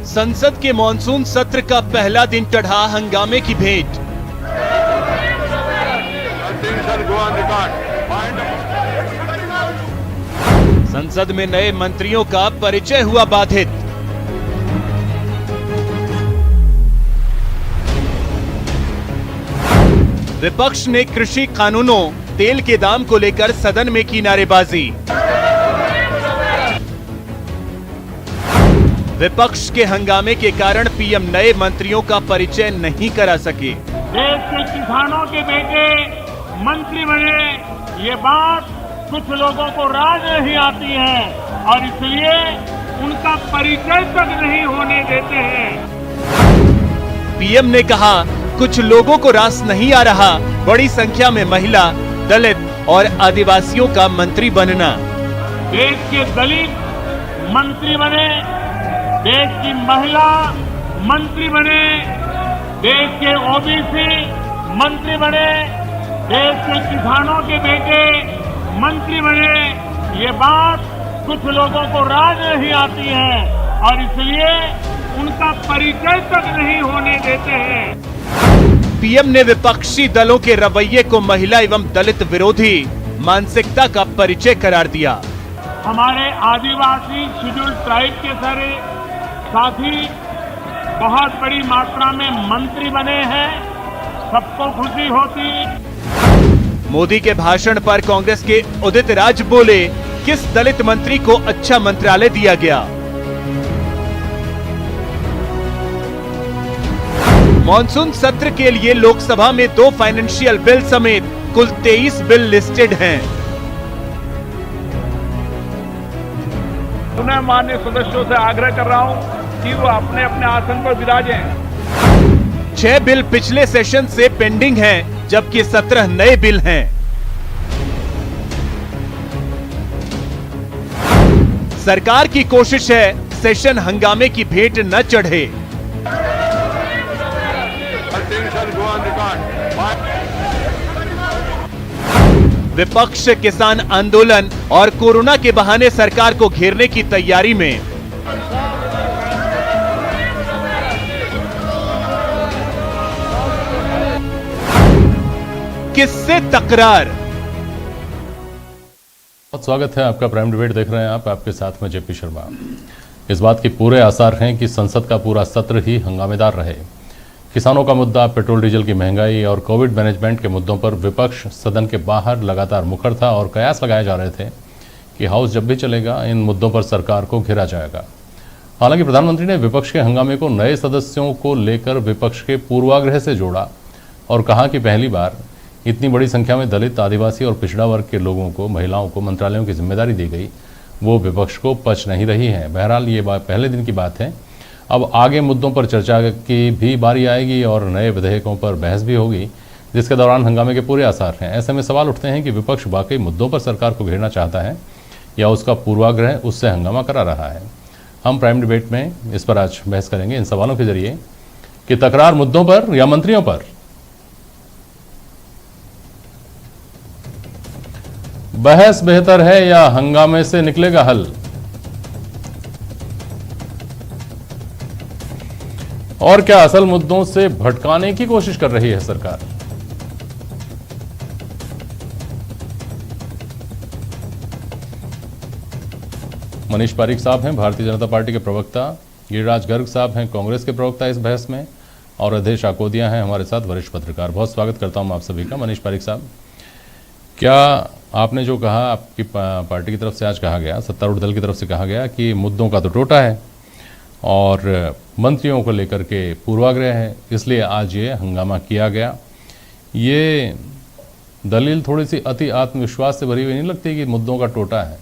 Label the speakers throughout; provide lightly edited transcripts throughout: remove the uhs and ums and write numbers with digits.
Speaker 1: संसद के मॉनसून सत्र का पहला दिन चढ़ा हंगामे की भेंट। संसद में नए मंत्रियों का परिचय हुआ बाधित। विपक्ष ने कृषि कानूनों, तेल के दाम को लेकर सदन में की नारेबाजी। विपक्ष के हंगामे के कारण पीएम नए मंत्रियों का परिचय नहीं करा सके।
Speaker 2: देश के किसानों के बेटे मंत्री बने, ये बात कुछ लोगों को राज नहीं आती है और इसलिए उनका परिचय तक नहीं होने देते हैं।
Speaker 1: पीएम ने कहा, कुछ लोगों को रास नहीं आ रहा बड़ी संख्या में महिला, दलित और आदिवासियों का मंत्री बनना।
Speaker 2: देश के दलित मंत्री बने, देश की महिला मंत्री बने, देश के ओबीसी मंत्री बने, देश के किसानों के बेटे मंत्री बने, ये बात कुछ लोगों को राज नहीं आती है और इसलिए उनका परिचय तक नहीं होने देते हैं।
Speaker 1: पीएम ने विपक्षी दलों के रवैये को महिला एवं दलित विरोधी मानसिकता का परिचय करार दिया।
Speaker 2: हमारे आदिवासी शेड्यूल ट्राइब के सारे साथी बहुत बड़ी मात्रा में मंत्री बने हैं, सबको खुशी होती।
Speaker 1: मोदी के भाषण पर कांग्रेस के उदित राज बोले, किस दलित मंत्री को अच्छा मंत्रालय दिया गया। मॉनसून सत्र के लिए लोकसभा में 2 फाइनेंशियल बिल समेत कुल 23 बिल लिस्टेड हैं।
Speaker 2: मैं माननीय सदस्यों से आग्रह कर रहा हूं कि वो अपने अपने आसन पर विराजें।
Speaker 1: 6 बिल पिछले सेशन से पेंडिंग हैं, जबकि 17 नए बिल हैं। सरकार की कोशिश है सेशन हंगामे की भेंट न चढ़े। विपक्ष किसान आंदोलन और कोरोना के बहाने सरकार को घेरने की तैयारी में। किससे तकरार।
Speaker 3: बहुत स्वागत है आपका। प्राइम डिबेट देख रहे हैं आप, आपके साथ में जेपी शर्मा। इस बात के पूरे आसार हैं कि संसद का पूरा सत्र ही हंगामेदार रहे। किसानों का मुद्दा, पेट्रोल डीजल की महंगाई और कोविड मैनेजमेंट के मुद्दों पर विपक्ष सदन के बाहर लगातार मुखर था और कयास लगाए जा रहे थे कि हाउस जब भी चलेगा इन मुद्दों पर सरकार को घेरा जाएगा। हालांकि प्रधानमंत्री ने विपक्ष के हंगामे को नए सदस्यों को लेकर विपक्ष के पूर्वाग्रह से जोड़ा और कहा कि पहली बार इतनी बड़ी संख्या में दलित, आदिवासी और पिछड़ा वर्ग के लोगों को, महिलाओं को मंत्रालयों की जिम्मेदारी दी गई, वो विपक्ष को पच नहीं रही है। बहरहाल ये बात पहले दिन की बात है। अब आगे मुद्दों पर चर्चा की भी बारी आएगी और नए विधेयकों पर बहस भी होगी, जिसके दौरान हंगामे के पूरे आसार हैं। ऐसे में सवाल उठते हैं कि विपक्ष वाकई मुद्दों पर सरकार को घेरना चाहता है या उसका पूर्वाग्रह उससे हंगामा करा रहा है। हम प्राइम डिबेट में इस पर आज बहस करेंगे इन सवालों के जरिए कि तकरार मुद्दों पर या मंत्रियों पर। बहस बेहतर है या हंगामे से निकलेगा हल। और क्या असल मुद्दों से भटकाने की कोशिश कर रही है सरकार। मनीष पारीक साहब हैं भारतीय जनता पार्टी के प्रवक्ता, गिरिराज गर्ग साहब हैं कांग्रेस के प्रवक्ता इस बहस में, और अधेश आकोदिया हैं हमारे साथ वरिष्ठ पत्रकार। बहुत स्वागत करता हूं आप सभी का। मनीष पारीक साहब, क्या आपने जो कहा, आपकी पार्टी की तरफ से आज कहा गया, सत्तारूढ़ दल की तरफ से कहा गया कि मुद्दों का तो टोटा है और मंत्रियों को लेकर के पूर्वाग्रह है, इसलिए आज ये हंगामा किया गया, ये दलील थोड़ी सी अति आत्मविश्वास से भरी हुई नहीं लगती कि मुद्दों का टोटा है?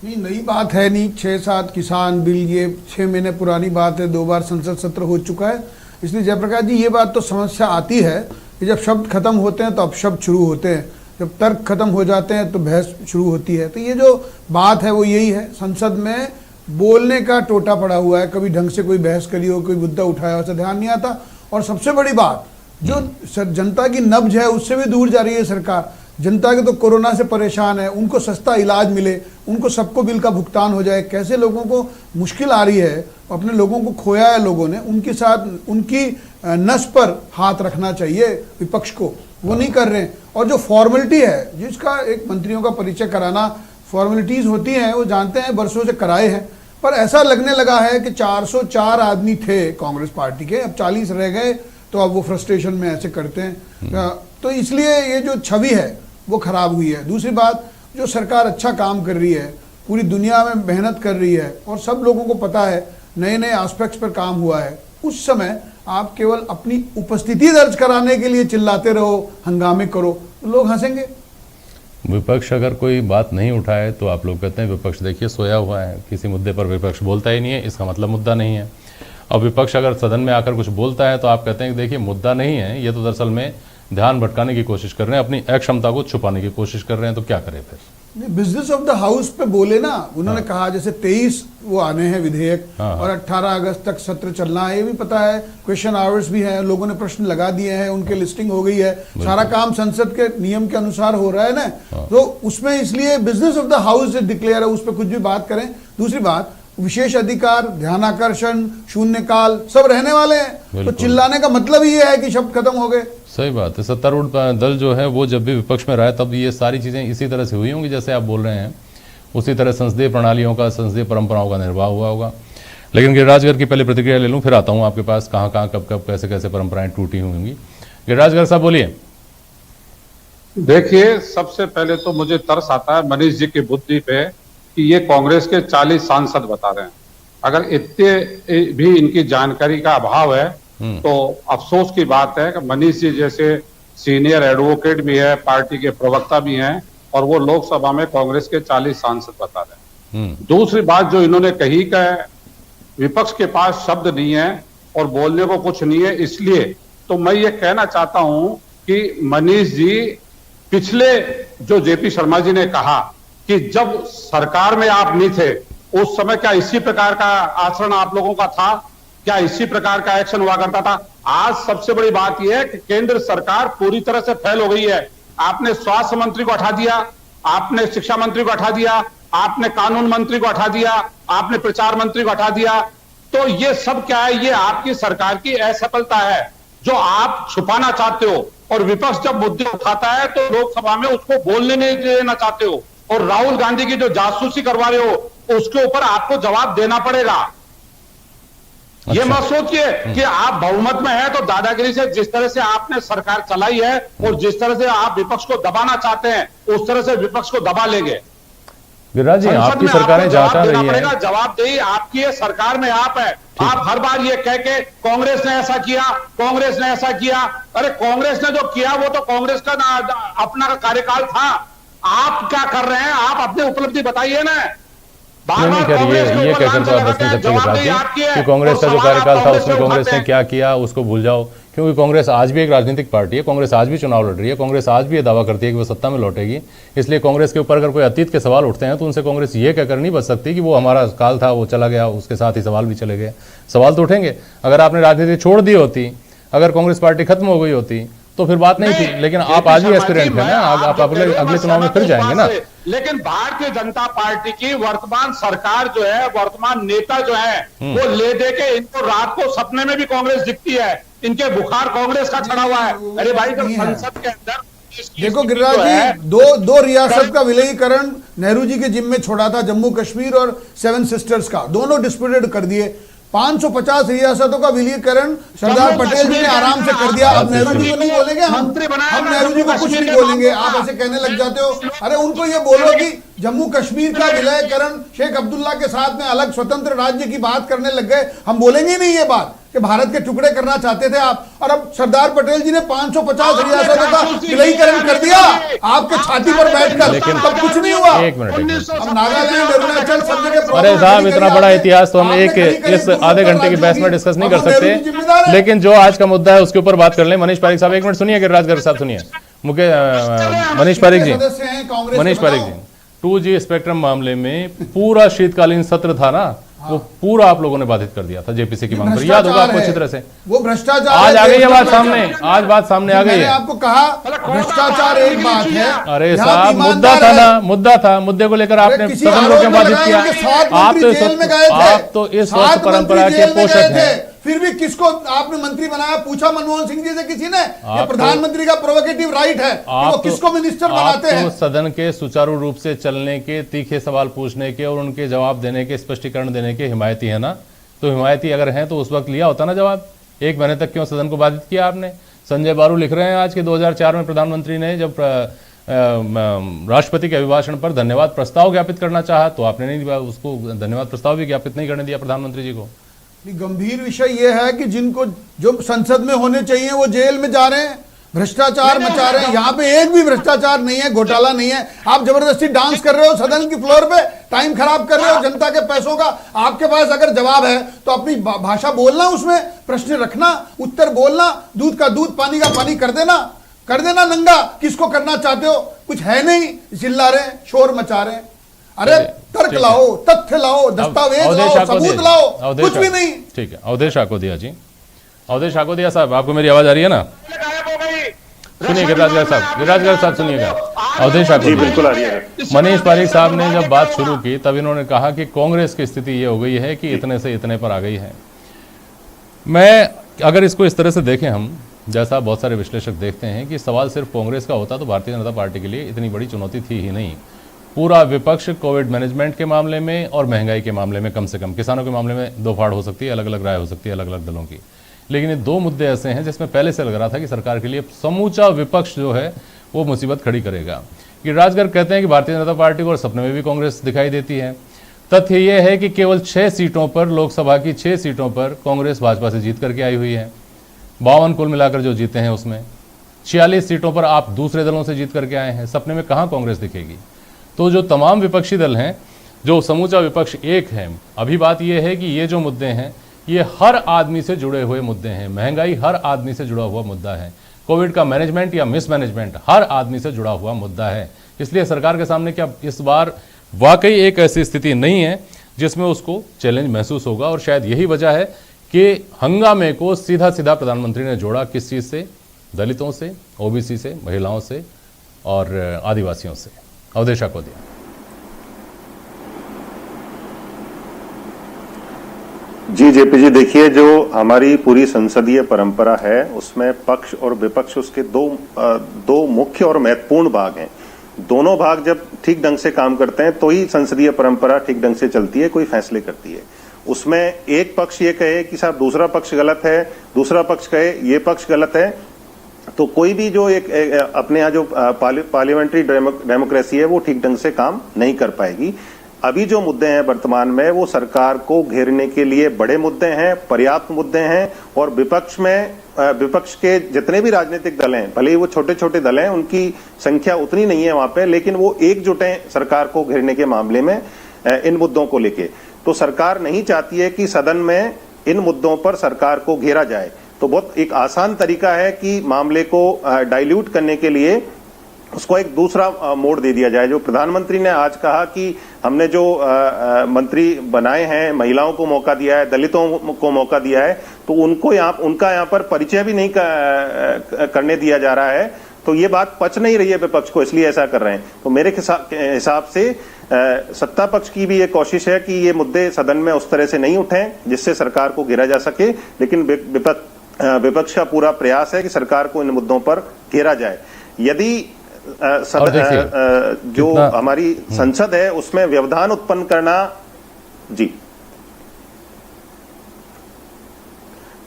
Speaker 4: नहीं, नई बात है नहीं। 6-7 किसान बिल, ये 6 महीने पुरानी बात है। 2 बार संसद सत्र हो चुका है। इसलिए जयप्रकाश जी, ये बात तो समस्या आती है कि जब शब्द खत्म होते हैं तो अपशब्द शुरू होते हैं, जब तर्क खत्म हो जाते हैं तो बहस शुरू होती है। तो ये जो बात है वो यही है, संसद में बोलने का टोटा पड़ा हुआ है। कभी ढंग से कोई बहस करी हो, कोई मुद्दा उठाया, उसे ध्यान नहीं आता। और सबसे बड़ी बात, जो जनता की नब्ज है उससे भी दूर जा रही है सरकार। जनता के तो कोरोना से परेशान है, उनको सस्ता इलाज मिले, उनको सबको बिल का भुगतान हो जाए। कैसे लोगों को मुश्किल आ रही है, अपने लोगों को खोया है लोगों ने, उनके साथ उनकी नस पर हाथ रखना चाहिए विपक्ष को, वो नहीं कर रहे हैं। और जो फॉर्मेलिटी है, जिसका एक मंत्रियों का परिचय कराना, फॉर्मेलिटीज होती हैं, वो जानते हैं, बरसों से कराए हैं, पर ऐसा लगने लगा है कि 404 आदमी थे कांग्रेस पार्टी के, अब 40 रह गए, तो अब वो फ्रस्ट्रेशन में ऐसे करते हैं। तो इसलिए ये जो छवि है वो खराब हुई है। दूसरी बात, जो सरकार अच्छा काम कर रही है, पूरी दुनिया में मेहनत कर रही है और सब लोगों को पता है नए नए एस्पेक्ट्स पर काम हुआ है, उस समय आप केवल अपनी उपस्थिति दर्ज कराने के लिए चिल्लाते रहो, हंगामे करो, तो लोग हंसेंगे।
Speaker 3: विपक्ष अगर कोई बात नहीं उठाए तो आप लोग कहते हैं विपक्ष देखिए सोया हुआ है, किसी मुद्दे पर विपक्ष बोलता ही नहीं है, इसका मतलब मुद्दा नहीं है। अब विपक्ष अगर सदन में आकर कुछ बोलता है तो आप कहते हैं कि देखिए मुद्दा नहीं है, ये तो दरअसल में ध्यान भटकाने की कोशिश कर रहे हैं, अपनी अक्षमता को छुपाने की कोशिश कर रहे हैं, तो क्या करें फिर?
Speaker 4: बिजनेस ऑफ द हाउस पे बोले ना उन्होंने। कहा जैसे 23 वो आने हैं विधेयक और 18 अगस्त तक सत्र चलना है, ये भी पता है, क्वेश्चन आवर्स भी हैं, लोगों ने प्रश्न लगा दिए हैं, उनके लिस्टिंग हो गई है, सारा काम संसद के नियम के अनुसार हो रहा है ना, तो उसमें इसलिए business of the house declare है, उस पर कुछ भी बात करें। दूसरी बात, विशेष अधिकार, ध्यानाकर्षण, शून्यकाल सब रहने वाले हैं, तो चिल्लाने का मतलब ही है कि शब्द खत्म हो गए।
Speaker 3: सही बात है। सत्तारूढ़ दल जो है वो जब भी विपक्ष में रहा है तब ये सारी चीज़ें इसी तरह से हुई होंगी जैसे आप बोल रहे हैं, उसी तरह संसदीय प्रणालियों का, संसदीय परंपराओं का निर्वाह हुआ होगा। लेकिन गिरिराजगर की पहले प्रतिक्रिया ले लूँ, फिर आता हूँ आपके पास, कहाँ कहाँ कब कब कैसे कैसे परंपराएं टूटी होंगी। गिरिराजगर साहब बोलिए।
Speaker 5: देखिए, सबसे पहले तो मुझे तरस आता है मनीष जी की बुद्धि पे कि ये कांग्रेस के 40 सांसद बता रहे हैं। अगर इतने भी इनकी जानकारी का अभाव है तो अफसोस की बात है कि मनीष जी जैसे सीनियर एडवोकेट भी है, पार्टी के प्रवक्ता भी हैं, और वो लोकसभा में कांग्रेस के 40 सांसद बता रहे हैं। दूसरी बात जो इन्होंने कही कि विपक्ष के पास शब्द नहीं है और बोलने को कुछ नहीं है, इसलिए तो मैं ये कहना चाहता हूं कि मनीष जी, पिछले जो जेपी शर्मा जी ने कहा कि जब सरकार में आप नहीं थे उस समय क्या इसी प्रकार का आचरण आप लोगों का था, क्या इसी प्रकार का एक्शन हुआ करता था? आज सबसे बड़ी बात यह है कि केंद्र सरकार पूरी तरह से फेल हो गई है। आपने स्वास्थ्य मंत्री को हटा दिया, आपने शिक्षा मंत्री को हटा दिया, आपने कानून मंत्री को हटा दिया, आपने प्रचार मंत्री को हटा दिया, तो ये सब क्या है? ये आपकी सरकार की असफलता है जो आप छुपाना चाहते हो, और विपक्ष जब मुद्दे उठाता है तो लोकसभा में उसको बोलने नहीं देना चाहते हो, और राहुल गांधी की जो जासूसी करवा रहे हो उसके ऊपर आपको जवाब देना पड़ेगा।
Speaker 3: अच्छा।
Speaker 5: ये मत सोचिए कि आप बहुमत में है तो दादागिरी से, जिस तरह से आपने सरकार चलाई है और जिस तरह से आप विपक्ष को दबाना चाहते हैं उस तरह से विपक्ष को दबा लेंगे।
Speaker 3: गिरिराज जी, आपकी सरकारें जाता रही है,
Speaker 5: जवाबदेही आपकी है, सरकार में आप है। आप हर बार ये कह के कांग्रेस ने ऐसा किया, कांग्रेस ने ऐसा किया, अरे कांग्रेस ने जो किया वो तो कांग्रेस का अपना कार्यकाल था। आप क्या कर रहे हैं? आप अपनी उपलब्धि बताइए ना।
Speaker 3: नहीं करिए, ये कहकर तो आप बच नहीं सकते कि कांग्रेस का जो कार्यकाल था उसमें कांग्रेस ने क्या किया उसको भूल जाओ, क्योंकि कांग्रेस आज भी एक राजनीतिक पार्टी है, कांग्रेस आज भी चुनाव लड़ रही है, कांग्रेस आज भी ये दावा करती है कि वो सत्ता में लौटेगी। इसलिए कांग्रेस के ऊपर अगर कोई अतीत के सवाल उठते हैं तो उनसे कांग्रेस ये कहकर नहीं बच सकती कि वो हमारा काल था, वो चला गया, उसके साथ ही सवाल भी चले गए। सवाल तो उठेंगे। अगर आपने राजनीति छोड़ दी होती, अगर कांग्रेस पार्टी खत्म हो गई होती तो फिर बात नहीं थी, लेकिन आप आज भी एस्पिरेंट है ना, आप अगले चुनाव में फिर जाएंगे ना।
Speaker 5: लेकिन भारतीय जनता पार्टी की वर्तमान सरकार जो है, वर्तमान नेता जो है, वो ले दे के इनको रात को सपने में भी कांग्रेस दिखती है, इनके बुखार कांग्रेस का चढ़ा हुआ है। अरे भाई, जब संसद के अंदर
Speaker 4: देखो गिरिराज जी, दो रियासत का विलयीकरण नेहरू जी के जिम्मे छोड़ा था, जम्मू कश्मीर और 7 सिस्टर्स का, दोनों डिस्प्यूटेड कर दिए। 550 रियासतों का विलयीकरण सरदार पटेल जी ने आराम से कर दिया। अब नेहरू जी को नहीं बोलेंगे, हम नेहरू जी को कुछ नहीं बोलेंगे, आप ऐसे कहने लग जाते हो। अरे उनको ये बोलो कि जम्मू कश्मीर का विलयीकरण शेख अब्दुल्ला के साथ में अलग स्वतंत्र राज्य की बात करने लग गए। हम बोलेंगे नहीं ये बात कि भारत के टुकड़े करना चाहते थे आप, और अब सरदार पटेल जी ने 550 रियासतों का विलयीकरण कर दिया आपके छाती पर बैठकर, लेकिन तब कुछ नहीं हुआ।
Speaker 3: एक मिनट,
Speaker 4: नागालैंड, अरुणाचल सब जगह।
Speaker 3: अरे साहब, इतना बड़ा इतिहास तो हम इस आधे घंटे की बहस में डिस्कस नहीं कर सकते, लेकिन जो आज का मुद्दा है उसके ऊपर बात कर लें। मनीष पारिक साहब, एक मिनट सुनिए। गिरिराज साहब सुनिए, मनीष पारिक जी, 2G स्पेक्ट्रम मामले में पूरा शीतकालीन सत्र था ना, वो पूरा आप लोगों ने बाधित कर दिया था जेपीसी की मांग पर, याद होगा आपको अच्छी तरह से।
Speaker 4: वो भ्रष्टाचार
Speaker 3: आज आ गई है बात सामने, आज बात सामने आ गई
Speaker 4: मैंने
Speaker 3: है।
Speaker 4: आपको कहा भ्रष्टाचार एक बात है।
Speaker 3: अरे साहब मुद्दा था ना, मुद्दा था, मुद्दे को लेकर आपने सदन को क्यों बाधित किया? आप तो इस वक्त परंपरा के पोषक हैं।
Speaker 4: फिर भी किसको आपने मंत्री बनाया? पूछा मनमोहन सिंह जी से किसी ने? ये प्रधानमंत्री का प्रोवोकेटिव राइट है कि वो किसको मिनिस्टर बनाते हैं।
Speaker 3: सदन के सुचारू रूप से चलने के, तीखे सवाल पूछने के और उनके जवाब देने के, स्पष्टीकरण देने के हिमायती है ना? तो हिमायती अगर हैं तो उस वक्त लिया होता ना जवाब। 1 महीने तक क्यों सदन को बाधित किया आपने? संजय बारू लिख रहे हैं आज के 2004 में प्रधानमंत्री ने जब राष्ट्रपति के अभिभाषण पर धन्यवाद प्रस्ताव ज्ञापित करना चाहा तो आपने नहीं, उसको धन्यवाद प्रस्ताव भी ज्ञापित नहीं करने दिया प्रधानमंत्री जी को।
Speaker 4: गंभीर विषय यह है कि जिनको जो संसद में होने चाहिए वो जेल में जा रहे हैं, भ्रष्टाचार मचा रहे हैं। यहाँ पे एक भी भ्रष्टाचार नहीं है, घोटाला नहीं है। आप जबरदस्ती डांस कर रहे हो सदन की फ्लोर पे, टाइम खराब कर रहे हो जनता के पैसों का। आपके पास अगर जवाब है तो अपनी भाषा बोलना, उसमें प्रश्न रखना, उत्तर बोलना, दूध का दूध पानी का पानी कर देना नंगा। किसको करना चाहते हो? कुछ है नहीं, चिल्ला रहे हैं, शोर मचा रहे हैं। अरे तर्क लाओ, तथ्य लाओ, दस्तावेज लाओ, सबूत लाओ, कुछ भी नहीं।
Speaker 3: ठीक है, अवधेश आकोदिया जी, अवधेश आकोदिया साहब, आपको मेरी आवाज आ रही है ना? सुनिए गिरिराज साहब सुनिएगा। अवधेश आकोदिया,
Speaker 6: बिल्कुल आ रही है।
Speaker 3: मनीष पारिक साहब ने जब बात शुरू की तब इन्होंने कहा कि कांग्रेस की स्थिति ये हो गई है कि इतने से इतने पर आ गई है। मैं अगर इसको इस तरह से देखें, हम जैसा बहुत सारे विश्लेषक देखते हैं कि सवाल सिर्फ कांग्रेस का होता तो भारतीय जनता पार्टी के लिए इतनी बड़ी चुनौती थी ही नहीं। पूरा विपक्ष कोविड मैनेजमेंट के मामले में और महंगाई के मामले में, कम से कम किसानों के मामले में दो फाड़ हो सकती है, अलग अलग राय हो सकती है अलग अलग दलों की, लेकिन ये 2 मुद्दे ऐसे हैं जिसमें पहले से लग रहा था कि सरकार के लिए समूचा विपक्ष जो है वो मुसीबत खड़ी करेगा। गिरिराज गर्ग कहते हैं कि भारतीय जनता पार्टी को और सपने में भी कांग्रेस दिखाई देती है। तथ्य यह है कि केवल 6 सीटों पर, लोकसभा की 6 सीटों पर कांग्रेस भाजपा से जीत करके आई हुई है। 52 कुल मिलाकर जो जीते हैं उसमें 46 सीटों पर आप दूसरे दलों से जीत करके आए हैं। सपने में कहाँ कांग्रेस दिखेगी? तो जो तमाम विपक्षी दल हैं, जो समूचा विपक्ष एक है, अभी बात यह है कि ये जो मुद्दे हैं ये हर आदमी से जुड़े हुए मुद्दे हैं। महंगाई हर आदमी से जुड़ा हुआ मुद्दा है। कोविड का मैनेजमेंट या मिसमैनेजमेंट हर आदमी से जुड़ा हुआ मुद्दा है। इसलिए सरकार के सामने क्या इस बार वाकई एक ऐसी स्थिति नहीं है जिसमें उसको चैलेंज महसूस होगा, और शायद यही वजह है कि हंगामे को सीधा सीधा प्रधानमंत्री ने जोड़ा किस चीज़ से? दलितों से, ओबीसी से, महिलाओं से और आदिवासियों से। अवधेश आकोदिया।
Speaker 6: जी जेपी जी, देखिए जो हमारी पूरी संसदीय परंपरा है उसमें पक्ष और विपक्ष उसके दो मुख्य और महत्वपूर्ण भाग हैं। दोनों भाग जब ठीक ढंग से काम करते हैं तो ही संसदीय परंपरा ठीक ढंग से चलती है, कोई फैसले करती है। उसमें एक पक्ष ये कहे कि साहब दूसरा पक्ष गलत है, दूसरा पक्ष कहे ये पक्ष गलत है, तो कोई भी जो एक अपने यहाँ जो पार्लियामेंट्री डेमोक्रेसी है वो ठीक ढंग से काम नहीं कर पाएगी। अभी जो मुद्दे हैं वर्तमान में वो सरकार को घेरने के लिए बड़े मुद्दे हैं, पर्याप्त मुद्दे हैं, और विपक्ष के जितने भी राजनीतिक दल हैं, भले ही वो छोटे छोटे दल हैं, उनकी संख्या उतनी नहीं है वहां पे, लेकिन वो एकजुट हैं सरकार को घेरने के मामले में इन मुद्दों को लेके। तो सरकार नहीं चाहती है कि सदन में इन मुद्दों पर सरकार को घेरा जाए। तो बहुत एक आसान तरीका है कि मामले को डाइल्यूट करने के लिए उसको एक दूसरा मोड़ दे दिया जाए। जो प्रधानमंत्री ने आज कहा कि हमने जो मंत्री बनाए हैं, महिलाओं को मौका दिया है, दलितों को मौका दिया है, तो उनका यहाँ पर परिचय भी नहीं करने दिया जा रहा है, तो ये बात पच नहीं रही है विपक्ष को, इसलिए ऐसा कर रहे हैं। तो मेरे हिसाब से सत्ता पक्ष की भी ये कोशिश है कि ये मुद्दे सदन में उस तरह से नहीं उठें जिससे सरकार को घेरा जा सके, लेकिन विपक्ष का पूरा प्रयास है कि सरकार को इन मुद्दों पर घेरा जाए। यदि जो हमारी संसद है उसमें व्यवधान उत्पन्न करना, जी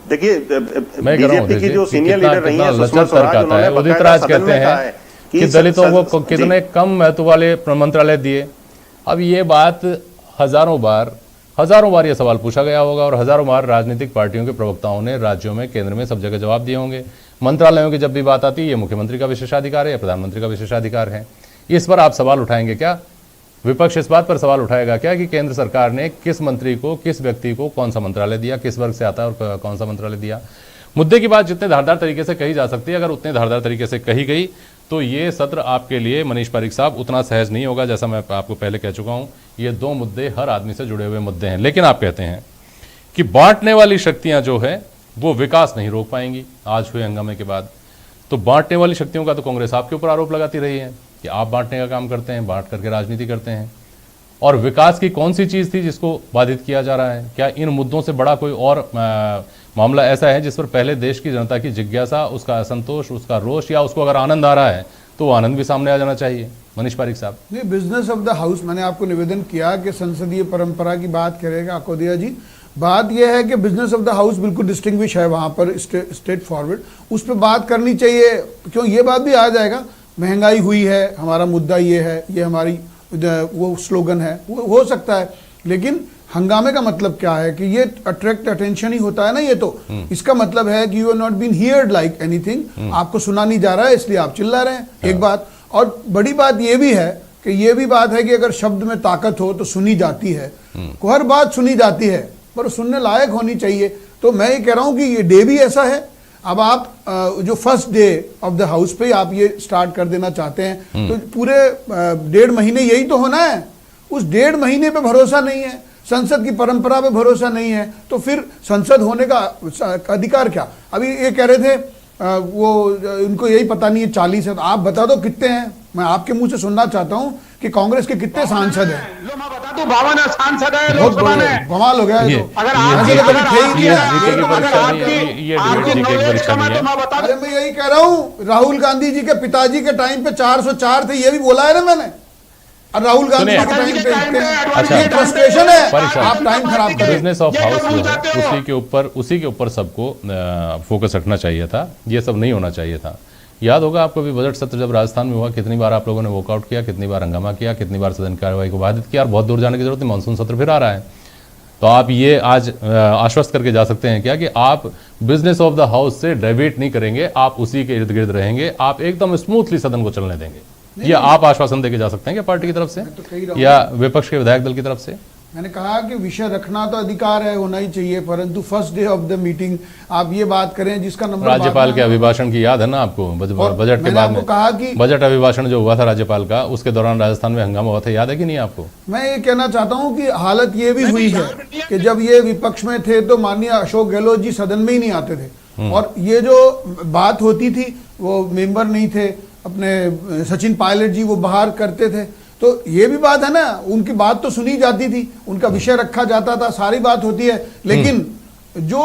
Speaker 6: देखिए बीजेपी की जो सीनियर लीडर रही है सुषमा स्वराज, उन्होंने
Speaker 3: उदित राज कहते हैं कि दलितों को कितने कम महत्व वाले मंत्रालय दिए। अब ये बात हजारों बार ये सवाल पूछा गया होगा और हजारों बार राजनीतिक पार्टियों के प्रवक्ताओं ने राज्यों में, केंद्र में, सब जगह जवाब दिए होंगे। मंत्रालयों की जब भी बात आती है ये मुख्यमंत्री का विशेषाधिकार है या प्रधानमंत्री का विशेषाधिकार है। इस पर आप सवाल उठाएंगे क्या? विपक्ष इस बात पर सवाल उठाएगा क्या कि केंद्र सरकार ने किस मंत्री को, किस व्यक्ति को कौन सा मंत्रालय दिया, किस वर्ग से आता है और कौन सा मंत्रालय दिया? मुद्दे की बात जितने धारदार तरीके से कही जा सकती है, अगर उतने धारदार तरीके से कही गई तो ये सत्र आपके लिए मनीष पारीक साहब उतना सहज नहीं होगा। जैसा मैं आपको पहले कह चुका हूं, ये दो मुद्दे हर आदमी से जुड़े हुए मुद्दे हैं। लेकिन आप कहते हैं कि बांटने वाली शक्तियां जो है वो विकास नहीं रोक पाएंगी। आज हुए हंगामे के बाद तो बांटने वाली शक्तियों का तो कांग्रेस आपके ऊपर आरोप लगाती रही है कि आप बांटने का काम करते हैं, बांट करके राजनीति करते हैं। और विकास की कौन सी चीज थी जिसको बाधित किया जा रहा है? क्या इन मुद्दों से बड़ा कोई और मामला ऐसा है जिस पर पहले देश की जनता की जिज्ञासा, उसका असंतोष, उसका रोष, या उसको अगर आनंद आ रहा है तो वो आनंद भी सामने आ जाना चाहिए? मनीष पारीक साहब,
Speaker 4: नहीं, बिजनेस ऑफ द हाउस मैंने आपको निवेदन किया कि संसदीय परंपरा की बात करेगा अकोदिया जी। बात यह है कि बिजनेस ऑफ द हाउस बिल्कुल डिस्टिंग्विश है वहां पर, स्टेट फॉरवर्ड, उस पर बात करनी चाहिए। क्यों ये बात भी आ जाएगा, महंगाई हुई है, हमारा मुद्दा ये है, ये हमारी वो स्लोगन है, वो हो सकता है। लेकिन हंगामे का मतलब क्या है कि ये अट्रैक्ट अटेंशन ही होता है ना। ये तो इसका मतलब है कि you are not been heard like anything, आपको सुना नहीं जा रहा है इसलिए आप चिल्ला रहे हैं, एक बात। और बड़ी बात ये भी है कि ये भी बात है कि अगर शब्द में ताकत हो तो सुनी जाती है, हर बात सुनी जाती है पर सुनने लायक होनी चाहिए। तो मैं ये कह रहा हूं कि ये डे भी ऐसा है। अब आप जो first day of the house पे आप ये स्टार्ट कर देना चाहते हैं तो पूरे 1.5 महीने यही तो होना है। उस 1.5 महीने पे भरोसा नहीं है, संसद की परंपरा पे भरोसा नहीं है, तो फिर संसद होने का अधिकार क्या? अभी ये कह रहे थे वो इनको यही पता नहीं है 40 है, तो आप बता दो कितने हैं। मैं आपके मुंह से सुनना चाहता हूं कि कांग्रेस के कितने सांसद हैं।
Speaker 5: लो मैं बता दूं 52 सांसद है लोकसभा में।
Speaker 4: कमाल हो गया है। तो
Speaker 5: अगर
Speaker 4: अरे मैं यही कह रहा हूं, राहुल गांधी जी के पिताजी के टाइम पे 404 थे, ये भी बोला है ना मैंने। और राहुल गांधी के टाइम पे ये फ्रस्ट्रेशन है, आप टाइम खराब करें।
Speaker 3: बिजनेस ऑफ हाउस जो है उसी के ऊपर सबको फोकस रखना चाहिए था, ये सब नहीं होना चाहिए था। याद होगा आपको भी बजट सत्र जब राजस्थान में हुआ, कितनी बार आप लोगों ने वॉकआउट किया, कितनी बार हंगामा किया, कितनी बार सदन कार्रवाई को बाधित किया। और बहुत दूर जाने की जरूरत नहीं, मानसून सत्र फिर आ रहा है। तो आप ये आज आश्वस्त करके जा सकते हैं क्या कि आप बिजनेस ऑफ द हाउस से डाइवर्ट नहीं करेंगे, आप उसी के इर्द गिर्द रहेंगे, आप एकदम स्मूथली सदन को चलने देंगे? ये आप आश्वासन देके जा सकते हैं क्या पार्टी की तरफ से
Speaker 4: तो
Speaker 3: या विपक्ष के विधायक दल की तरफ से?
Speaker 4: मैंने कहा कि विषय रखना तो अधिकार है, होना ही चाहिए, परंतु first day of the meeting आप ये बात करें जिसका नंबर
Speaker 3: राज्यपाल के अभिभाषण की याद है ना आपको? बजट के बाद में
Speaker 4: कहा कि
Speaker 3: बजट अभिभाषण जो हुआ था राज्यपाल का, उसके दौरान राजस्थान में हंगामा हुआ था, याद है कि नहीं आपको?
Speaker 4: मैं ये कहना चाहता हूं कि हालत ये भी हुई है कि जब ये विपक्ष में थे तो माननीय अशोक गहलोत जी सदन में ही नहीं आते थे, और ये जो बात होती थी वो मेंबर नहीं थे, अपने सचिन पायलट जी वो बाहर करते थे। तो ये भी बात है ना, उनकी बात तो सुनी जाती थी, उनका विषय रखा जाता था, सारी बात होती है। लेकिन जो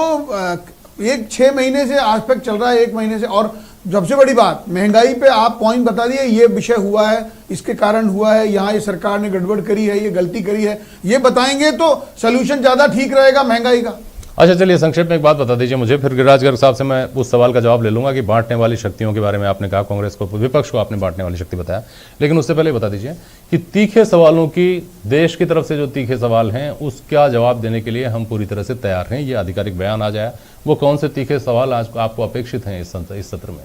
Speaker 4: 6 महीने से आस्पेक्ट चल रहा है, 1 महीने से, और सबसे बड़ी बात महंगाई पे आप पॉइंट बता दिए, ये विषय हुआ है, इसके कारण हुआ है, यहाँ ये सरकार ने गड़बड़ करी है, ये गलती करी है, ये बताएंगे तो सोल्यूशन ज्यादा ठीक रहेगा महंगाई का।
Speaker 3: अच्छा चलिए संक्षेप में एक बात बता दीजिए मुझे, फिर गिरिराज गर्ग साहब से मैं उस सवाल का जवाब ले लूंगा कि बांटने वाली शक्तियों के बारे में आपने कहा, कांग्रेस को, विपक्ष को आपने बांटने वाली शक्ति बताया, लेकिन उससे पहले बता दीजिए कि तीखे सवालों की, देश की तरफ से जो तीखे सवाल हैं उसका जवाब देने के लिए हम पूरी तरह से तैयार हैं। ये आधिकारिक बयान आ जाए, वो कौन से तीखे सवाल आज आपको अपेक्षित हैं इस सत्र में?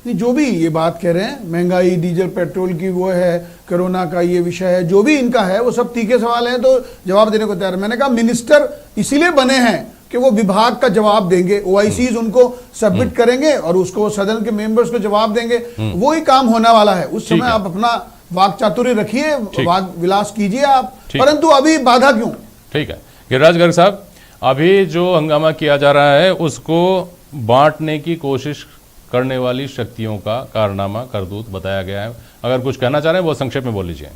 Speaker 4: नहीं, जो भी ये बात कह रहे हैं, महंगाई, डीजल पेट्रोल की वो है, कोरोना का ये विषय है, जो भी इनका है वो सब तीखे सवाल हैं, तो जवाब देने को तैयार है। मैंने कहा मिनिस्टर इसीलिए बने हैं कि वो विभाग का जवाब देंगे, ओआईसीज उनको सबमिट करेंगे और उसको सदन के मेंबर्स को जवाब देंगे, वो ही काम होने वाला है। उस समय आप अपना वाक चातुर्य रखिए, वाक विलास कीजिए आप, परंतु अभी बाधा क्यों?
Speaker 3: ठीक है गिरिराज गर्ग साहब, अभी जो हंगामा किया जा रहा है उसको बांटने की कोशिश करने वाली शक्तियों का कारनामा, करतूत बताया गया है। अगर कुछ कहना चाह रहे हैं वो संक्षेप में बोल लीजिए,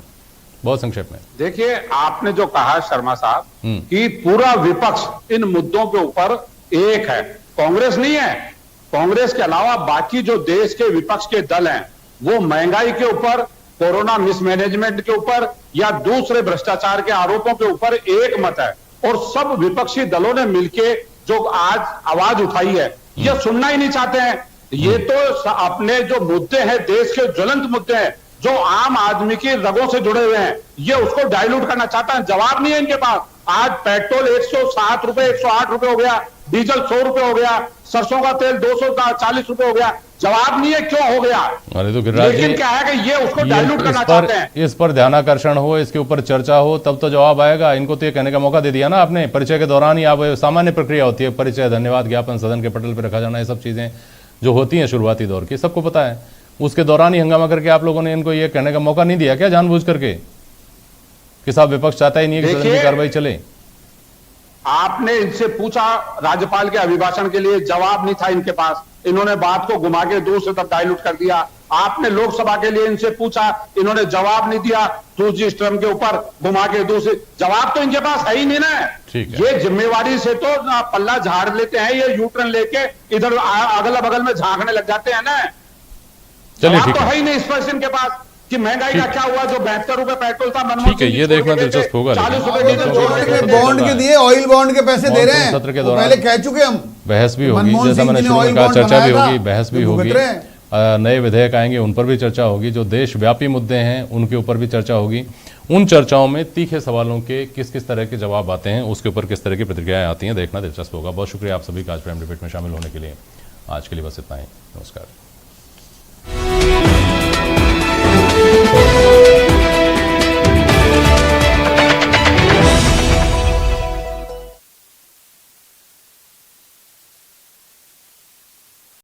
Speaker 3: बहुत संक्षेप में।
Speaker 5: देखिए आपने जो कहा शर्मा साहब कि पूरा विपक्ष इन मुद्दों के ऊपर एक है, कांग्रेस नहीं है। कांग्रेस के अलावा बाकी जो देश के विपक्ष के दल हैं वो महंगाई के ऊपर, कोरोना मिसमैनेजमेंट के ऊपर या दूसरे भ्रष्टाचार के आरोपों के ऊपर एक मत है। और सब विपक्षी दलों ने मिलकर जो आज आवाज उठाई है ये सुनना ही नहीं चाहते हैं। ये तो अपने जो मुद्दे हैं, देश के ज्वलंत मुद्दे हैं जो आम आदमी की रगों से जुड़े हुए हैं, ये उसको डाइल्यूट करना चाहता है। जवाब नहीं है इनके पास। आज पेट्रोल 107 रुपए, 108 रुपए हो गया, डीजल 100 रुपए हो गया, सरसों का तेल 240 रुपए हो गया। जवाब नहीं है क्यों हो गया।
Speaker 3: अरे तो गिरिराज जी,
Speaker 5: लेकिन क्या है कि ये उसको डाइल्यूट करना चाहते हैं।
Speaker 3: इस पर ध्यानाकर्षण हो, इसके ऊपर चर्चा हो, तब तो जवाब आएगा। इनको तो ये कहने का मौका दे दिया ना आपने, परिचय के दौरान ही। आप सामान्य प्रक्रिया होती है, परिचय, धन्यवाद ज्ञापन, सदन के पटल पर रखा जाना, ये सब चीजें जो होती हैं शुरुआती दौर की, सबको पता है। उसके दौरान ही हंगामा करके आप लोगों ने इनको ये कहने का मौका नहीं दिया क्या जानबूझ करके कि साहब विपक्ष चाहता ही नहीं है कि सदन की कार्रवाई चले?
Speaker 5: आपने इनसे पूछा, राज्यपाल के अभिभाषण के लिए जवाब नहीं था इनके पास, इन्होंने बात को घुमा के दूसरी तरफ डाइल्यूट कर दिया। आपने लोकसभा के लिए इनसे पूछा, इन्होंने जवाब नहीं दिया, 2G स्ट्रम के ऊपर घुमा के दूसरे, जवाब तो इनके पास है ही नहीं ना। ये जिम्मेवारी से तो पल्ला झाड़ लेते हैं, ये यूटर्न लेके इधर अगल बगल में झांकने लग जाते हैं ना। जवाब तो है ही नहीं स्पष्ट इनके पास कि महंगाई का क्या हुआ, जो 72 रुपए पेट्रोल था मनमोहन सिंह
Speaker 3: ये देखना दिलचस्प होगा।
Speaker 5: 40 रुपए
Speaker 4: बॉन्ड के दिए, ऑयल बॉन्ड के पैसे दे रहे हैं,
Speaker 3: सत्र के दौरान
Speaker 4: पहले कह चुके हम।
Speaker 3: बहस भी होगी, जैसा मैंने शुरू में कहा, चर्चा भी होगी, बहस भी होगी, नए विधेयक आएंगे उन पर भी चर्चा होगी, जो देशव्यापी मुद्दे हैं उनके ऊपर भी चर्चा होगी। उन चर्चाओं में तीखे सवालों के किस किस तरह के जवाब आते हैं, उसके ऊपर किस तरह की प्रतिक्रियाएं आती हैं, देखना दिलचस्प होगा। बहुत शुक्रिया आप सभी का आज प्राइम डिबेट में शामिल होने के लिए। आज के लिए बस इतना ही, नमस्कार।